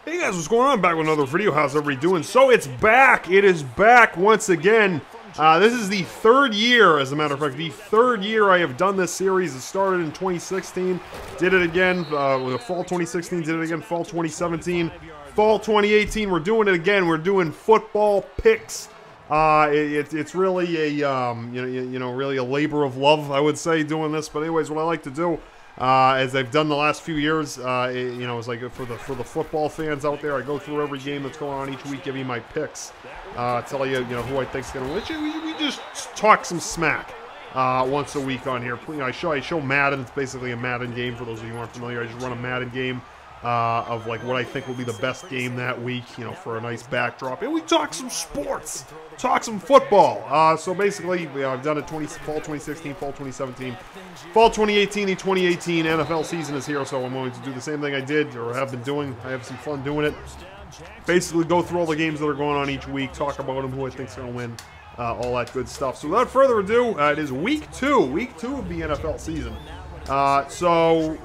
Hey guys, what's going on? Back with another video. How's everybody doing? So it's back. It is back once again. This is the third year, as a matter of fact, the third year I have done this series. It started in 2016, did it again with fall 2016, did it again fall 2017, fall 2018. We're doing it again. We're doing football picks. It's really a really a labor of love, I would say, doing this. But anyways, what I like to do, as I've done the last few years, it's like for the football fans out there, I go through every game that's going on each week, give you my picks, tell you who I think's gonna win. We just talk some smack once a week on here. I show Madden. It's basically a Madden game for those of you who aren't familiar. I just run a Madden game of like what I think will be the best game that week, for a nice backdrop. And we talk some sports, talk some football. So basically, I've done it fall 2016, fall 2017, fall 2018. The 2018 NFL season is here, so I'm going to do the same thing I did or have been doing. I have some fun doing it. Basically, go through all the games that are going on each week, talk about them, who I think's going to win, all that good stuff. So without further ado, it is week two of the NFL season. So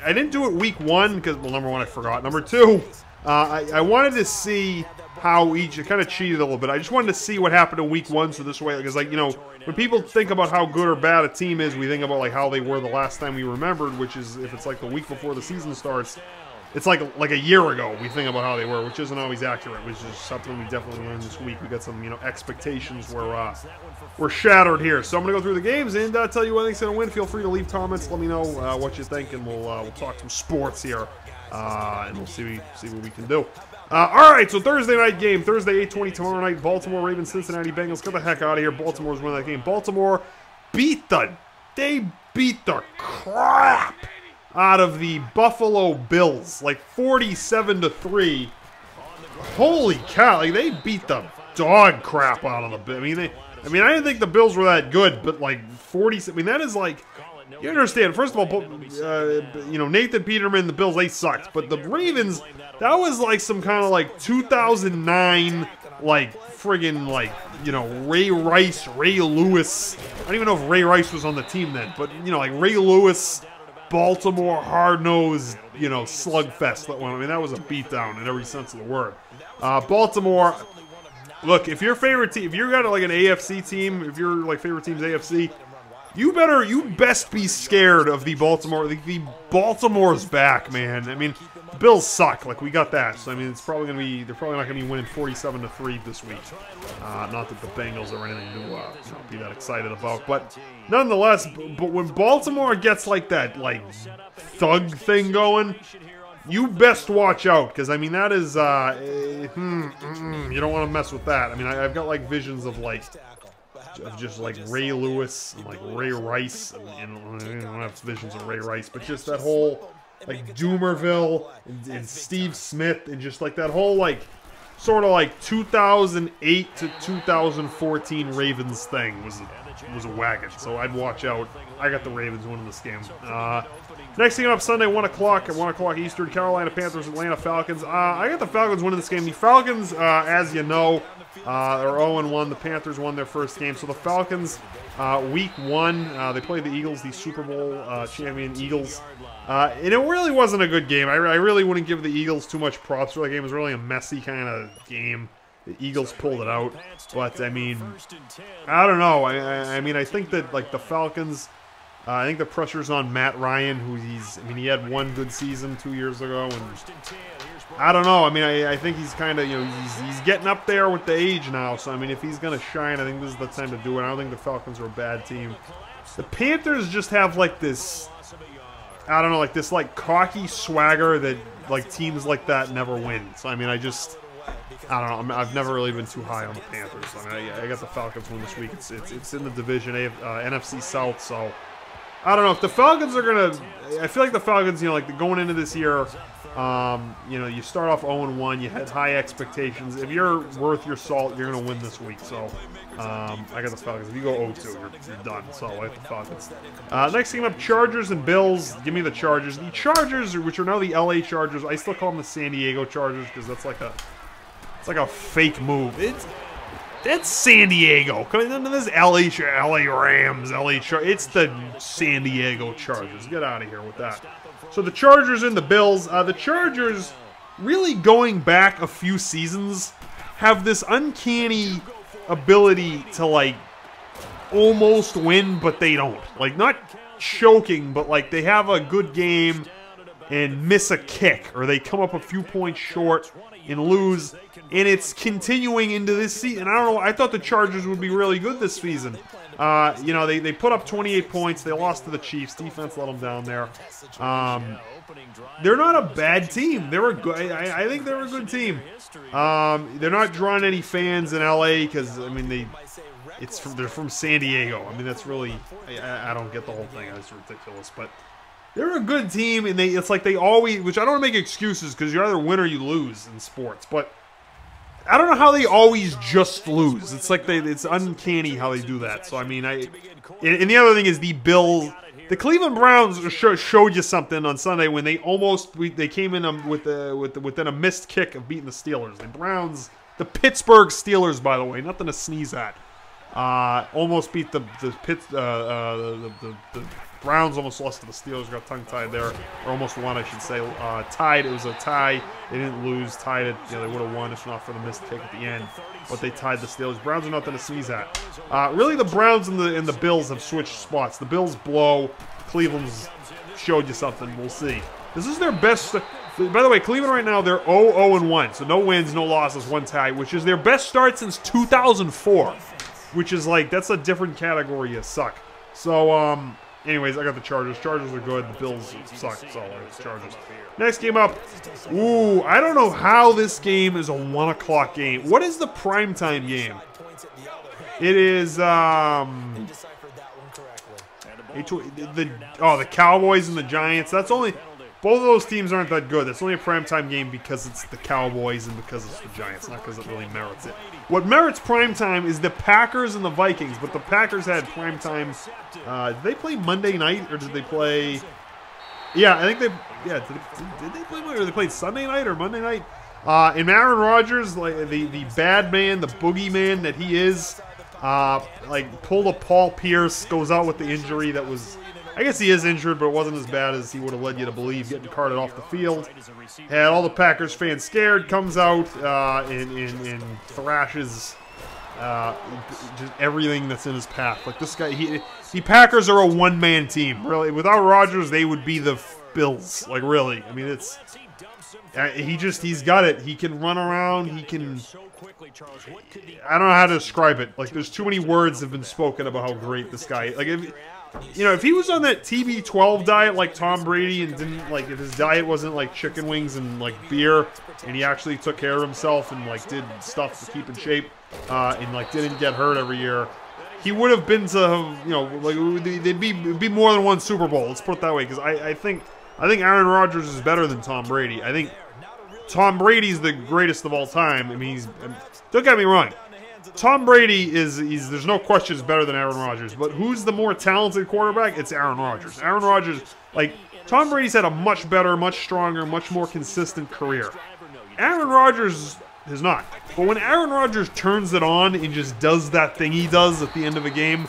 I didn't do it week one because, well, number one, I forgot. Number two, I wanted to see how I kind of cheated a little bit. I just wanted to see what happened in week one, so this way, because when people think about how good or bad a team is, we think about like how they were the last time we remembered, which is if it's like the week before the season starts. It's like a year ago we think about how they were, which isn't always accurate, which is something we definitely learned this week. We got some, expectations were shattered here. So I'm going to go through the games and tell you what I think's going to win. Feel free to leave comments. Let me know what you think, and we'll talk some sports here, and we'll see what we can do. All right, so Thursday night game. Thursday, 8:20 tomorrow night. Baltimore Ravens, Cincinnati Bengals. Get the heck out of here. Baltimore's winning that game. Baltimore beat the crap out of the Buffalo Bills, like 47-3. Holy cow! Like they beat the dog crap out of the Bills. I didn't think the Bills were that good, but like 40. That is like, you understand. First of all, Nathan Peterman, the Bills, they sucked, but the Ravens, that was like some kind of like 2009, like friggin' like Ray Rice, Ray Lewis. I don't even know if Ray Rice was on the team then, but like Ray Lewis. Baltimore hard-nosed, slugfest. That was a beatdown in every sense of the word. Baltimore, look, if your favorite team, if you're got like an AFC team, if your like favorite team's AFC, you best be scared of the Baltimore. The Baltimore's back, man. The Bills suck. Like we got that. So it's probably gonna be. They're probably not gonna be winning 47-3 this week. Not that the Bengals are anything to be that excited about, but nonetheless. But when Baltimore gets like that thug thing going, you best watch out, because that is you don't want to mess with that. I've got like visions of just like Ray Lewis and like Ray Rice, and I don't have visions of Ray Rice, but just that whole like Doomerville and Steve Smith, and just like that whole like sort of like 2008 to 2014 Ravens thing was a wagon. So I'd watch out. I got the Ravens winning this game. Next thing up, Sunday, 1 o'clock at 1 o'clock Eastern, Carolina Panthers, Atlanta Falcons. I got the Falcons winning this game. The Falcons, as you know, are 0-1. The Panthers won their first game. So the Falcons, week one, they played the Eagles, the Super Bowl champion Eagles. And it really wasn't a good game. I really wouldn't give the Eagles too much props for the game. It was really a messy kind of game. The Eagles pulled it out. But, I don't know. I think that, like, the Falcons, I think the pressure's on Matt Ryan, who he had one good season 2 years ago, and I don't know. I think he's kind of, he's getting up there with the age now. So, if he's going to shine, I think this is the time to do it. I don't think the Falcons are a bad team. The Panthers just have, like, this, I don't know, like, this, like, cocky swagger that, like, teams like that never win. So, I don't know. I've never really been too high on the Panthers. I got the Falcons win this week. It's in the division, NFC South, so I don't know if the Falcons are gonna. I feel like the Falcons, like going into this year, you start off 0-1. You had high expectations. If you're worth your salt, you're gonna win this week. So I got the Falcons. If you go 0-2, you're done. So I like the Falcons. Next game up, Chargers and Bills. Give me the Chargers. The Chargers, which are now the LA Chargers. I still call them the San Diego Chargers because that's like a fake move. That's San Diego. Coming into this LA Rams, it's the San Diego Chargers. Get out of here with that. So the Chargers and the Bills. The Chargers, really going back a few seasons, have this uncanny ability to, like, almost win, but they don't. Like, not choking, but, like, they have a good game and miss a kick, or they come up a few points short and lose, and it's continuing into this season. I don't know, I thought the Chargers would be really good this season. You know, they put up 28 points, they lost to the Chiefs, defense let them down there. They're not a bad team. They're a good, I think they're a good team. They're not drawing any fans in LA because, I mean, they're from San Diego. I mean, that's really, I don't get the whole thing. It's ridiculous, but they're a good team, and it's like they always, which I don't want to make excuses because you either win or you lose in sports, but I don't know how they always just lose. It's like it's uncanny how they do that. So I mean, and the other thing is the Bills, the Cleveland Browns showed you something on Sunday when they came in within a missed kick of beating the Steelers. The Browns, the Pittsburgh Steelers, by the way, nothing to sneeze at. Almost beat the Browns, almost lost to the Steelers, got tongue-tied there, or almost won, I should say. Tied, it was a tie. They didn't lose, tied it. You know, they would have won if not for the missed kick at the end, but they tied the Steelers. Browns are nothing to sneeze at. Really, the Browns and the Bills have switched spots. The Bills blow. Cleveland's showed you something. We'll see. This is their best. By the way, Cleveland right now, they're 0-1, so no wins, no losses, one tie, which is their best start since 2004, which is like, that's a different category of suck. So, anyways, I got the Chargers. Chargers are good. The Bills suck. So, it's Chargers. Next game up. Ooh, I don't know how this game is a 1 o'clock game. What is the primetime game? It is, the Cowboys and the Giants. That's only, both of those teams aren't that good. That's only a primetime game because it's the Cowboys and because it's the Giants, not because it really merits it. What merits primetime is the Packers and the Vikings, but the Packers had primetime. Did they play Monday night, or did they play? Yeah, I think they. Yeah, did they play? Or they played Sunday night or Monday night? And Aaron Rodgers, like the bad man, the boogeyman that he is, like pulled a Paul Pierce, goes out with the injury that was. I guess he is injured, but it wasn't as bad as he would have led you to believe, getting carted off the field. Had all the Packers fans scared, comes out and thrashes just everything that's in his path. Like this guy, the Packers are a one-man team. Really, without Rodgers, they would be the Bills. Like really, I mean, it's he's got it. He can run around. He can. I don't know how to describe it. Like there's too many words have been spoken about how great this guy. Like if he was on that TB12 diet like Tom Brady and didn't like if his diet wasn't like chicken wings and like beer and he actually took care of himself and like did stuff to keep in shape and like didn't get hurt every year, he would have been to like they'd be more than one Super Bowl. Let's put it that way because I think Aaron Rodgers is better than Tom Brady. I think Tom Brady's the greatest of all time. I mean, don't get me wrong. Tom Brady there's no question is better than Aaron Rodgers, but who's the more talented quarterback? It's Aaron Rodgers. Aaron Rodgers, like, Tom Brady's had a much better, much stronger, much more consistent career. Aaron Rodgers has not. But when Aaron Rodgers turns it on and just does that thing he does at the end of a game,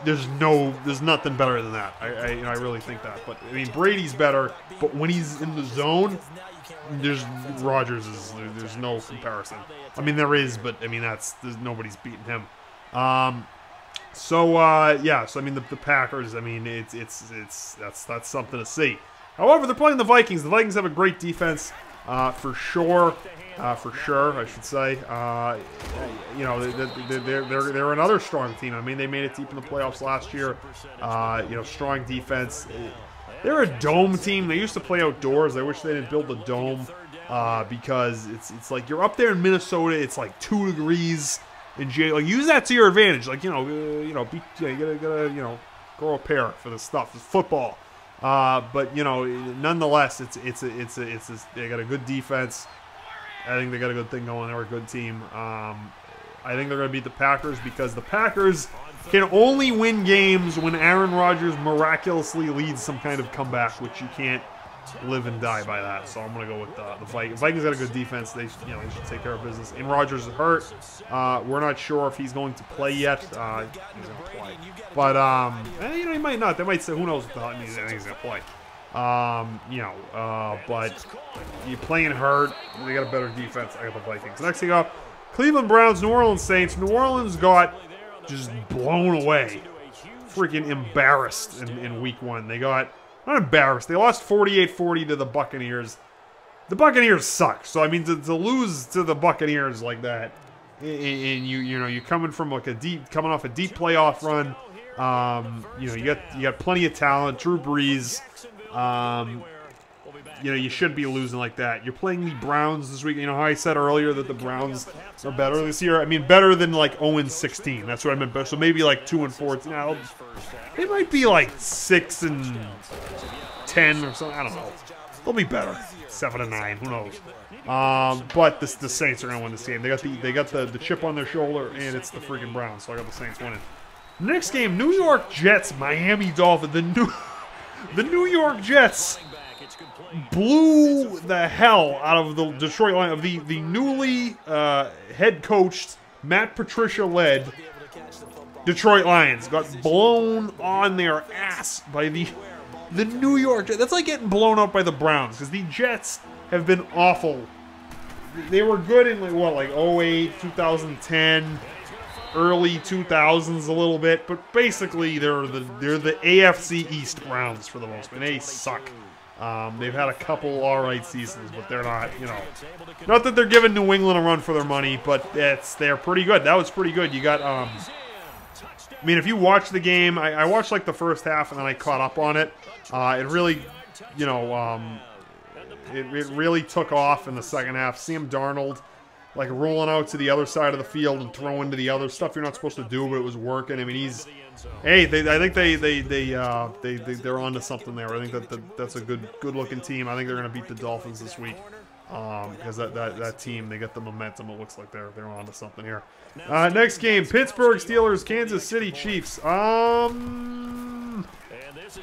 there's nothing better than that. I really think that. But I mean, Brady's better, but when he's in the zone, there's no comparison. I mean, there is, but I mean nobody's beating him. So I mean the Packers. I mean that's something to see. However, they're playing the Vikings. The Vikings have a great defense, for sure. I should say. They're another strong team. I mean, they made it deep in the playoffs last year. Strong defense. They're a dome team. They used to play outdoors. I wish they didn't build the dome because it's like you're up there in Minnesota. It's like 2 degrees in January. Like use that to your advantage. Like you gotta grow a pair for the stuff. It's football. But nonetheless, they got a good defense. I think they got a good thing going. They're a good team. I think they're going to beat the Packers because the Packers can only win games when Aaron Rodgers miraculously leads some kind of comeback, which you can't live and die by that. So I'm going to go with the Vikings. Vikings got a good defense. They should take care of business. And Rodgers is hurt. We're not sure if he's going to play yet. He's going to play, but he might not. They might say, who knows? I think he's going to play. But you playing hurt. They got a better defense. I got the Vikings. Next thing up, Cleveland Browns, New Orleans Saints. New Orleans got just blown away. Freaking embarrassed in week 1. They got, not embarrassed, they lost 48-40 to the Buccaneers. The Buccaneers suck. So, I mean, to lose to the Buccaneers like that, and you're coming from like coming off a deep playoff run. You got plenty of talent. Drew Brees. You should be losing like that. You're playing the Browns this week. You know how I said earlier that the Browns are better this year? I mean, better than like 0-16. That's what I meant. So maybe like 2-4. Now, they might be like 6-10 or something. I don't know. They'll be better. 7-9. Who knows? But the Saints are going to win this game. They got the chip on their shoulder, and it's the freaking Browns. So I got the Saints winning. Next game, New York Jets, Miami Dolphins. The New York Jets blew the hell out of the Detroit Lions, of the newly head coached, Matt Patricia-led Detroit Lions. Got blown on their ass by the New York Jets. That's like getting blown up by the Browns, because the Jets have been awful. They were good in like 08, 2010, early 2000s a little bit, but basically they're the AFC East Browns for the most part. They suck. They've had a couple alright seasons, but they're not, not that they're giving New England a run for their money, but they're pretty good. That was pretty good. You got, I mean, if you watch the game, I watched like the first half and then I caught up on it. It really, it really took off in the second half. Sam Darnold, like rolling out to the other side of the field and throwing to the other stuff you're not supposed to do, but it was working. I mean, I think they're onto something there. I think that's a good looking team. I think they're gonna beat the Dolphins this week, because that team, they got the momentum. It looks like they're onto something here. Next game, Pittsburgh Steelers, Kansas City Chiefs.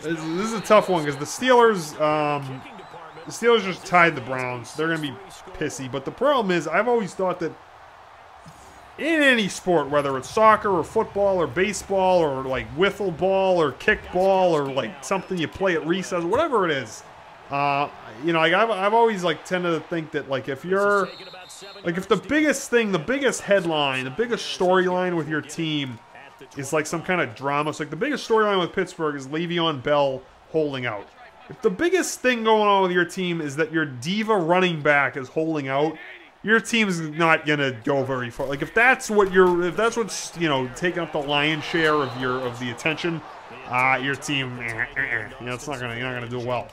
This is a tough one because the Steelers just tied the Browns. They're gonna be pissy, but the problem is, I've always thought that in any sport, whether it's soccer or football or baseball or like wiffle ball or kickball or like something you play at recess, whatever it is, I've always like tended to think that like if you're like if the biggest headline, the biggest storyline with your team is like some kind of drama. So like the biggest storyline with Pittsburgh is Le'Veon Bell holding out. If the biggest thing going on with your team is that your diva running back is holding out, your team's not gonna go very far. Like if that's what's taking up the lion's share of the attention, your team, it's not gonna, you're not gonna do well.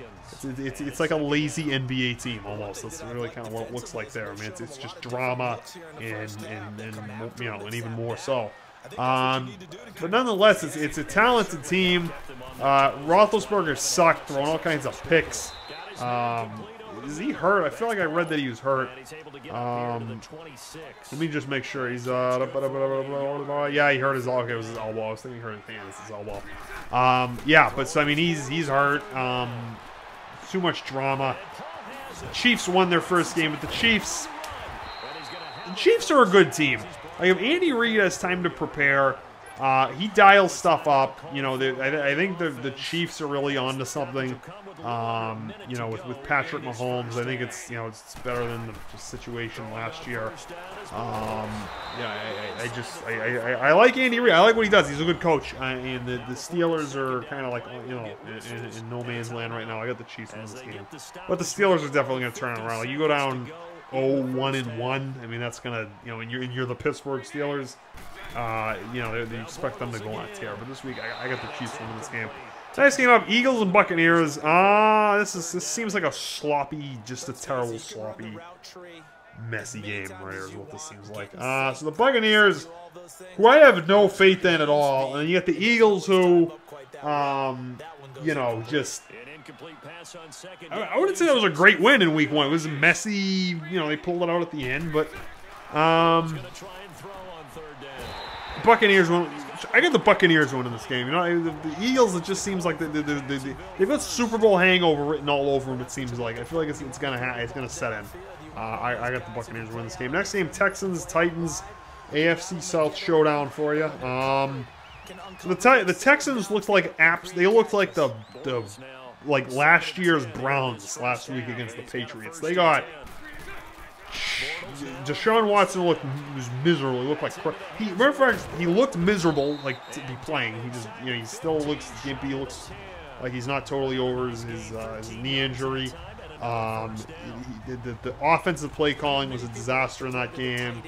It's like a lazy NBA team almost. That's really kind of what it looks like there. I mean, it's just drama and even more so. But nonetheless, it's a talented team. Roethlisberger sucked, throwing all kinds of picks. Is he hurt? I feel like I read that he was hurt. Let me just make sure he's yeah, he hurt his elbow. Okay, it was his elbow. I was thinking he hurt his hand. It's his elbow. Yeah, but so, I mean, he's hurt. Too much drama. The Chiefs won their first game, but the Chiefs are a good team. Like if Andy Reid has time to prepare, he dials stuff up. I think the Chiefs are really onto something. With Patrick Mahomes, I think it's better than the situation last year. I like Andy Reid. I like what he does. He's a good coach. And the Steelers are kind of like in no man's land right now. I got the Chiefs in this game, but the Steelers are definitely going to turn it around. Like you go down 0-1-1. I mean, that's gonna, and you're the Pittsburgh Steelers. They expect them to go on a tear. But this week, I got the Chiefs winning this game. Next game up, Eagles and Buccaneers. This seems like a sloppy, just a terrible sloppy, messy game right here is what this seems like. So the Buccaneers, who I have no faith in at all, and you get the Eagles who, just. I wouldn't say that was a great win in week 1. It was messy. They pulled it out at the end, but Buccaneers won. I got the Buccaneers winning this game. The Eagles, it just seems like they've got Super Bowl hangover written all over them. It seems like. I feel like it's gonna set in. I got the Buccaneers winning this game. Next game, Texans Titans, AFC South showdown for you. So the Texans looked like apps. They looked like the like last year's Browns last week against the Patriots. They got Deshaun Watson was miserable. He looked like matter of fact, he looked miserable like to be playing. He just he still looks gimpy. He looks like he's not totally over his knee injury. The offensive play calling was a disaster in that game.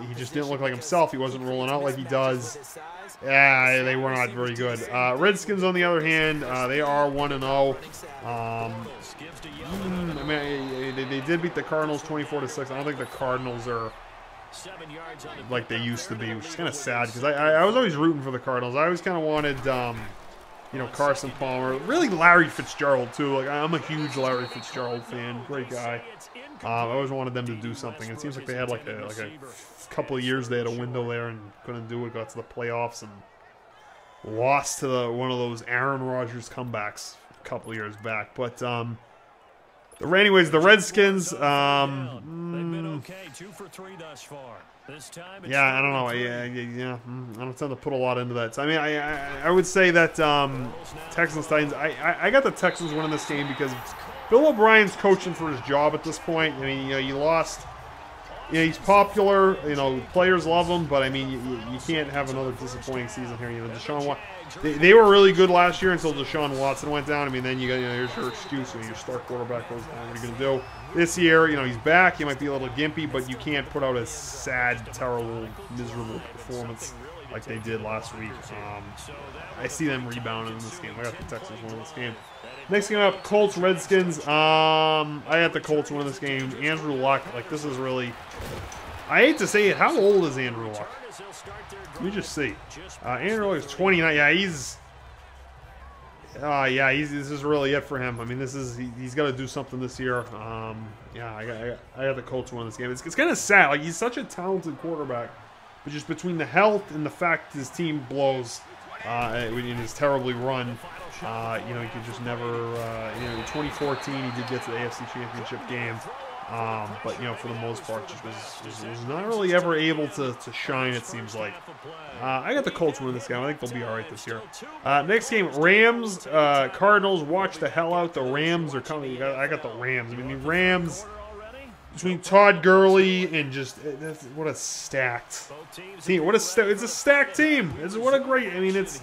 He just didn't look like himself. He wasn't rolling out like he does. Yeah, they were not very good. Redskins, on the other hand, they are 1-0. I mean, they did beat the Cardinals 24-6. I don't think the Cardinals are like they used to be, which is kind of sad because I was always rooting for the Cardinals. I always kind of wanted, Carson Palmer, really Larry Fitzgerald too. Like I'm a huge Larry Fitzgerald fan, great guy. I always wanted them to do something. It seems like they had like a couple of years they had a window there and couldn't do it. Got to the playoffs and lost to one of those Aaron Rodgers comebacks a couple of years back. But anyways, the Redskins. Yeah, I don't know. Yeah, I don't tend to put a lot into that. So, I mean, I would say that Texans Titans. I got the Texans winning this game because Bill O'Brien's coaching for his job at this point. I mean, you lost. He's popular. Players love him, but I mean, you can't have another disappointing season here. Deshaun Watson. They were really good last year until Deshaun Watson went down. I mean, then you got here's your excuse. Your star quarterback goes down. What are you gonna do? This year, he's back. He might be a little gimpy, but you can't put out a sad, terrible, miserable performance like they did last week. I see them rebounding in this game. I got the Texans winning this game. Next game up, Colts, Redskins. I got the Colts winning this game. Andrew Luck, this is really... I hate to say it, how old is Andrew Luck? Let me just see. Andrew Luck is 29. Yeah, he's... this is really it for him. I mean, he's got to do something this year. Yeah, I got the Colts winning this game. It's kind of sad. He's such a talented quarterback, but just between the health and the fact his team blows and is terribly run, he could just never. In 2014, he did get to the AFC Championship game, but for the most part, just was not really ever able to shine. It seems like. I got the Colts winning this game. I think they'll be all right this year. Next game, Rams, Cardinals. Watch the hell out. The Rams are coming. I got the Rams. I mean, the Rams between Todd Gurley and just what a stacked team. It's a stacked team. What a great. I mean, it's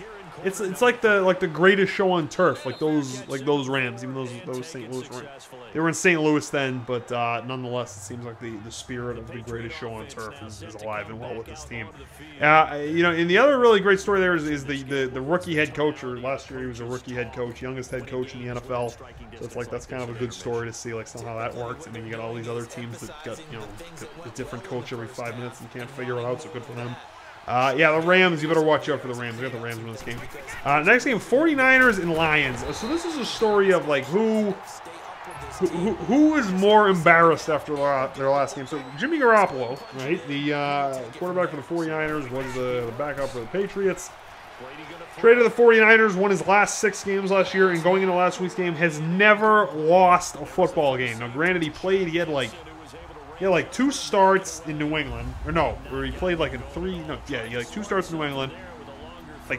like the greatest show on turf. Like those Rams. Even those St. Louis Rams. They were in St. Louis then, but nonetheless, it seems like the spirit of the greatest show on turf is alive and well with this team. And the other really great story there is the rookie head coach. Or last year he was a rookie head coach, youngest head coach in the NFL. So that's kind of a good story to see somehow that works. I mean, you got all these other teams that got a different coach every 5 minutes and can't figure it out. So good for them. Yeah, the Rams, you better watch out for the Rams. I got the Rams in this game. Next game, 49ers and Lions. So this is a story of who is more embarrassed after their last game. So Jimmy Garoppolo, right, the quarterback for the 49ers, was the backup for the Patriots. Traded the 49ers, won his last 6 games last year, and going into last week's game, has never lost a football game. Now, granted, he had 2 starts in New England. Or he played in 3. He had 2 starts in New England.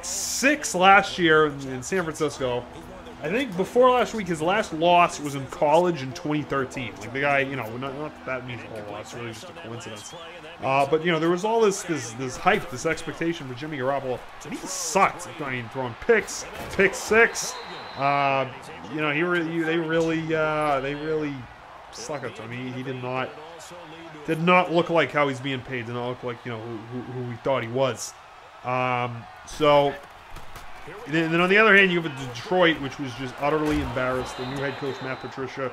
6 last year in San Francisco. I think before last week, his last loss was in college in 2013. The guy, not that means a whole lot. It's really just a coincidence. But, there was all this hype, this expectation for Jimmy Garoppolo. And he sucked. I mean, throwing pick 6. They really suck at him. He did not look like how he's being paid. Did not look like who we thought he was. So then on the other hand, you have Detroit, which was just utterly embarrassed. The new head coach Matt Patricia.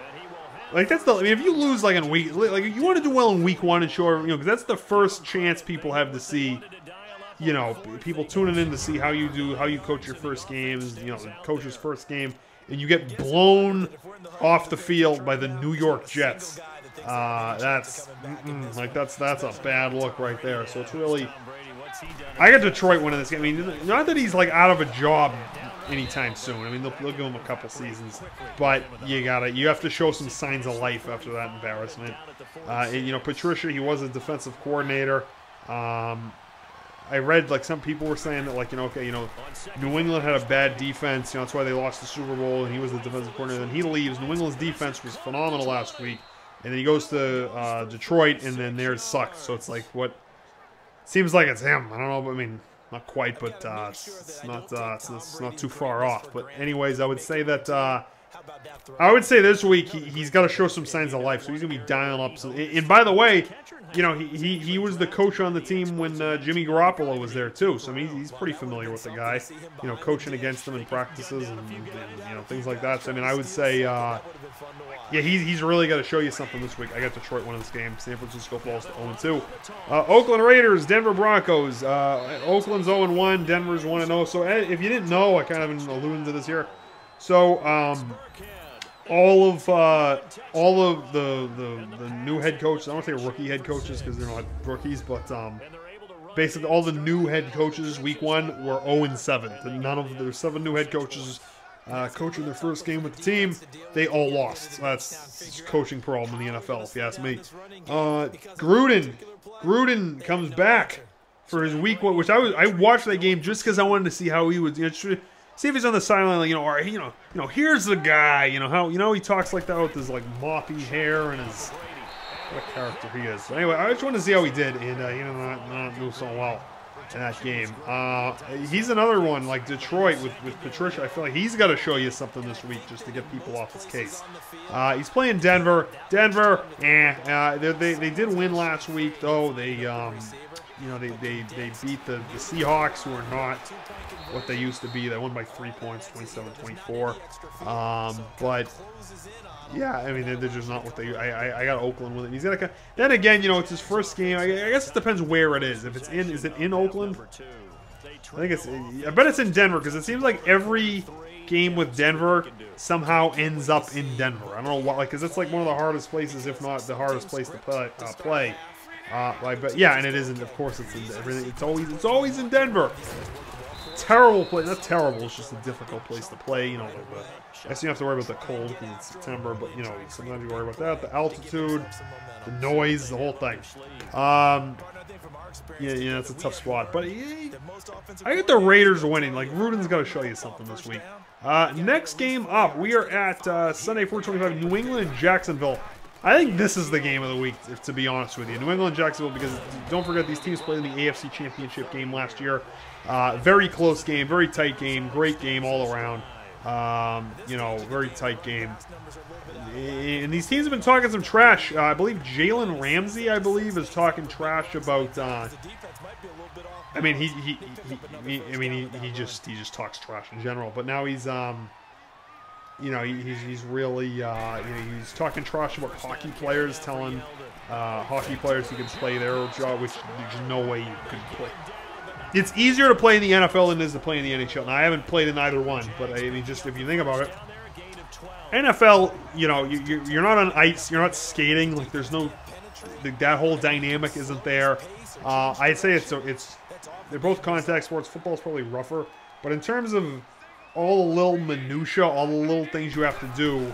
If you lose in week, you want to do well in week 1 and sure, because that's the first chance people have to see. People tuning in to see how you do, how you coach your first games. The coach's first game, and you get blown off the field by the New York Jets. That's a bad look right there. So it's really, I got Detroit winning this game. I mean, not that he's out of a job anytime soon. I mean, they'll give him a couple seasons, but you have to show some signs of life after that embarrassment. And, Patricia, he was a defensive coordinator. I read like some people were saying that like, okay, New England had a bad defense, that's why they lost the Super Bowl, and he was the defensive coordinator. Then he leaves. New England's defense was phenomenal last week, and then he goes to Detroit, and then theirs sucked. So it's like what seems like it's him. I don't know, but I mean, not quite, but it's not too far off. But anyways, I would say that. I would say this week he's got to show some signs of life, so he's gonna be dialing up some. And by the way, he was the coach on the team when Jimmy Garoppolo was there too, so I mean he's pretty familiar with the guy, coaching against him in practices and things like that. So I mean I would say, yeah, he's really got to show you something this week. I got Detroit winning this game. San Francisco falls to 0-2. Oakland Raiders, Denver Broncos. Oakland's 0-1, Denver's 1-0. So if you didn't know, I kind of been alluding to this here. So all of the new head coaches, I don't want to say rookie head coaches because they're not rookies, but basically all the new head coaches week 1 were 0-7. There's 7 new head coaches coaching their first game with the team. They all lost. That's coaching problem in the NFL, if you ask me. Gruden comes back for his week 1, which I watched that game just because I wanted to see how he would. See if he's on the sideline, or here's the guy, how he talks like that with his like moppy hair and his what a character he is. But anyway, I just wanted to see how he did, and not do so well in that game. He's another one like Detroit with Patricia. I feel like he's got to show you something this week just to get people off his case. He's playing Denver. They did win last week though. They beat the Seahawks, who are not what they used to be. They won by 3 points, 27-24. But yeah, I mean they're just not what they. I got Oakland with it. He's got to. Then again, it's his first game. I guess it depends where it is. If it's is it in Oakland? I bet it's in Denver because it seems like every game with Denver somehow ends up in Denver. I don't know why, because it's like one of the hardest places, if not the hardest place to play. But yeah, and it isn't. Of course, it's always in Denver. Terrible place. Not terrible. It's just a difficult place to play. I guess you don't have to worry about the cold because it's September, but sometimes you worry about that. The altitude, the noise, the whole thing. Yeah, it's a tough spot. But I get the Raiders winning. Like Gruden's got to show you something this week. Next game up, we are at Sunday, 4:25. New England and Jacksonville. I think this is the game of the week, to be honest with you. New England and Jacksonville, because don't forget these teams played in the AFC Championship game last year. Very close game, very tight game, great game all around. Very tight game. And these teams have been talking some trash. I believe Jalen Ramsey, is talking trash about. He just talks trash in general. But now he's he's really he's talking trash about hockey players, telling hockey players who can play their job, which there's no way you could play. It's easier to play in the NFL than it is to play in the NHL. Now, I haven't played in either one, but I mean, just if you think about it, NFL, you're not on ice, you're not skating. Like, there's no that whole dynamic isn't there. I'd say they're both contact sports. Football's probably rougher, but in terms of all the little minutia, all the little things you have to do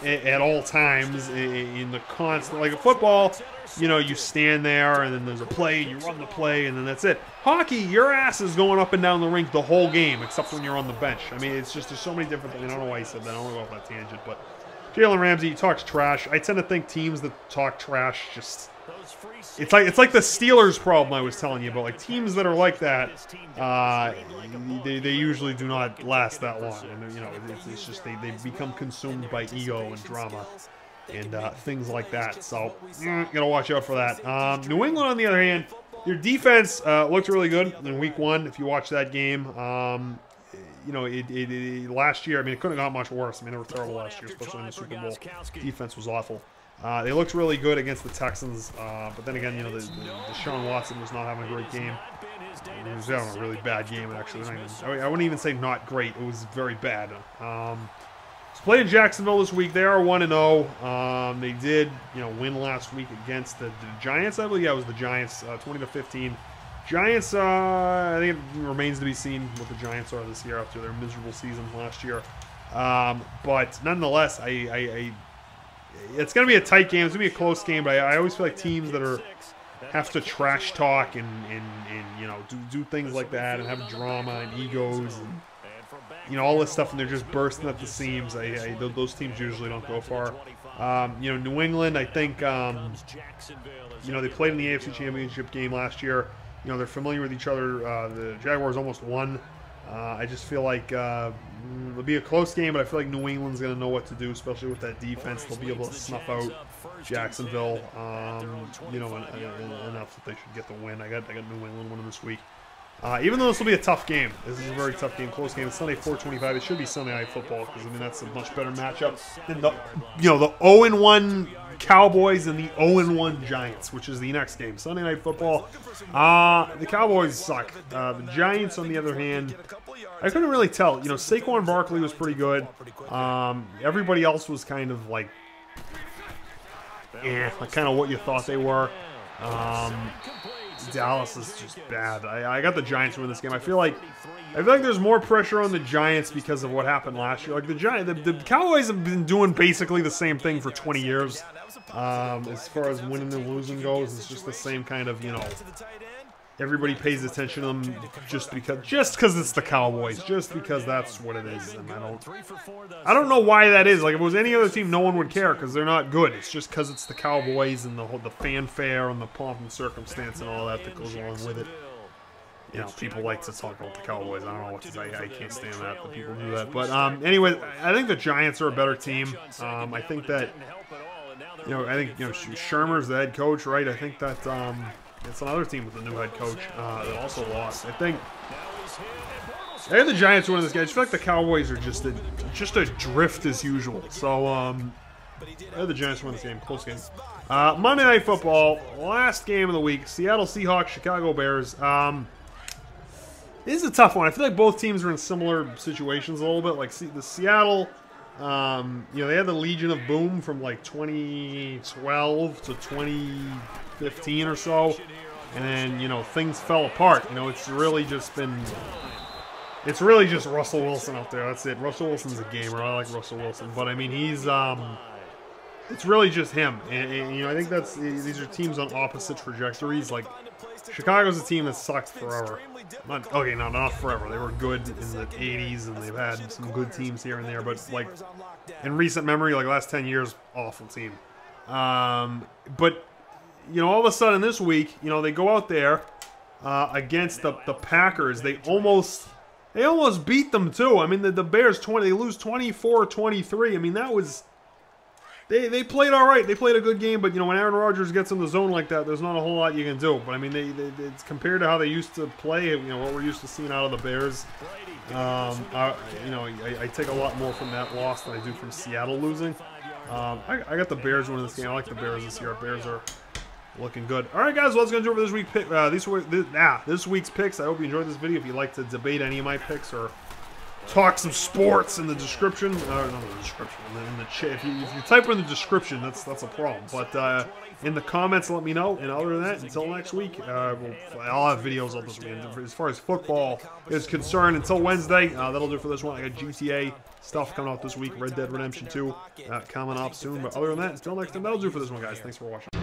at all times in the constant, like a football, you stand there and then there's a play and you run the play and then that's it. Hockey, your ass is going up and down the rink the whole game except when you're on the bench. I mean, it's just, there's so many different things. I don't know why he said that. I don't want to go off that tangent, but Jalen Ramsey, he talks trash. I tend to think teams that talk trash just, it's like the Steelers problem I was telling you about. Like teams that are like that, they usually do not last that long. And it's just they become consumed by ego and drama and things like that. So gotta watch out for that. New England, on the other hand, their defense looked really good in week 1. If you watch that game, last year, I mean, it couldn't have got much worse. I mean, they were terrible last year, especially in the Super Bowl. Defense was awful. They looked really good against the Texans, but then again, Deshaun Watson was not having a great game. He was having a really bad game, actually. I wouldn't even say not great. It was very bad. So playing Jacksonville this week. They are 1-0. They did, win last week against the Giants. I believe, yeah, it was the Giants, 20-15. Giants, I think it remains to be seen what the Giants are this year after their miserable season last year. But nonetheless, it's going to be a tight game. It's going to be a close game, but I always feel like teams that are have to trash talk and you know, do things like that and have drama and egos and, you know, all this stuff, and they're just bursting at the seams. Those teams usually don't go far. You know, New England, I think, you know, they played in the AFC Championship game last year. You know, they're familiar with each other. The Jaguars almost won. I just feel like it'll be a close game, but I feel like New England's going to know what to do, especially with that defense. They'll be able to snuff out Jacksonville, you know, enough that they should get the win. I got New England winning this week. Even though this will be a tough game, this is a very tough game, close game. It's Sunday, 4:25. It should be Sunday Night Football because I mean that's a much better matchup than the, you know, the 0-1 Cowboys and the 0-1 Giants, which is the next game. Sunday Night Football. The Cowboys suck. The Giants, on the other hand, I couldn't really tell. You know, Saquon Barkley was pretty good. Everybody else was kind of like, like kind of what you thought they were. Dallas is just bad. I got the Giants winning this game. I feel like there's more pressure on the Giants because of what happened last year. Like the Cowboys have been doing basically the same thing for 20 years. As far as winning and losing goes, it's just the same kind of, you know, everybody pays attention to them just because it's the Cowboys, just because that's what it is. And I don't know why that is. Like if it was any other team, no one would care because they're not good. It's just because it's the Cowboys and the fanfare and the pomp and circumstance and all that goes along with it. You know, people like to talk about the Cowboys. I don't know what to say. I can't stand that people do that. But anyway, I think the Giants are a better team. I think that, you know, Shermer's the head coach, right? I think that it's another team with a new head coach that also lost. I think the Giants winning this game. I just feel like the Cowboys are just a drift as usual. So I had the Giants win this game. Close game. Monday Night Football, last game of the week. Seattle Seahawks, Chicago Bears. This is a tough one. I feel like both teams are in similar situations a little bit. Like the Seattle, you know, they had the Legion of Boom from like 2012 to 2015 or so, and then, you know, things fell apart. You know, it's really just Russell Wilson out there. That's it. Russell Wilson's a gamer. I like Russell Wilson, but I mean, he's it's really just him. And you know, I think these are teams on opposite trajectories. Like Chicago's a team that sucked forever. Not forever. They were good in the 80s, and they've had some good teams here and there. But like in recent memory, like last 10 years, awful team. But you know, all of a sudden this week, you know, they go out there against the Packers. They almost beat them too. I mean, the Bears they lose 24-23. I mean, that was. They played all right. They played a good game, but, you know, when Aaron Rodgers gets in the zone like that, there's not a whole lot you can do. But, I mean, it's compared to how they used to play, you know, what we're used to seeing out of the Bears. You know, I take a lot more from that loss than I do from Seattle losing. I got the Bears winning this game. I like the Bears this year. Bears are looking good. All right, guys, well, that's going to do it for this week's picks. I hope you enjoyed this video. If you'd like to debate any of my picks or talk some sports in the description. Not in the description. In the chat. If you type in the description, that's a problem. But in the comments, let me know. And other than that, until next week, I'll have videos up this weekend. As far as football is concerned, until Wednesday, that'll do it for this one. I got GTA stuff coming out this week. Red Dead Redemption 2 coming up soon. But other than that, until next time, that'll do it for this one, guys. Thanks for watching.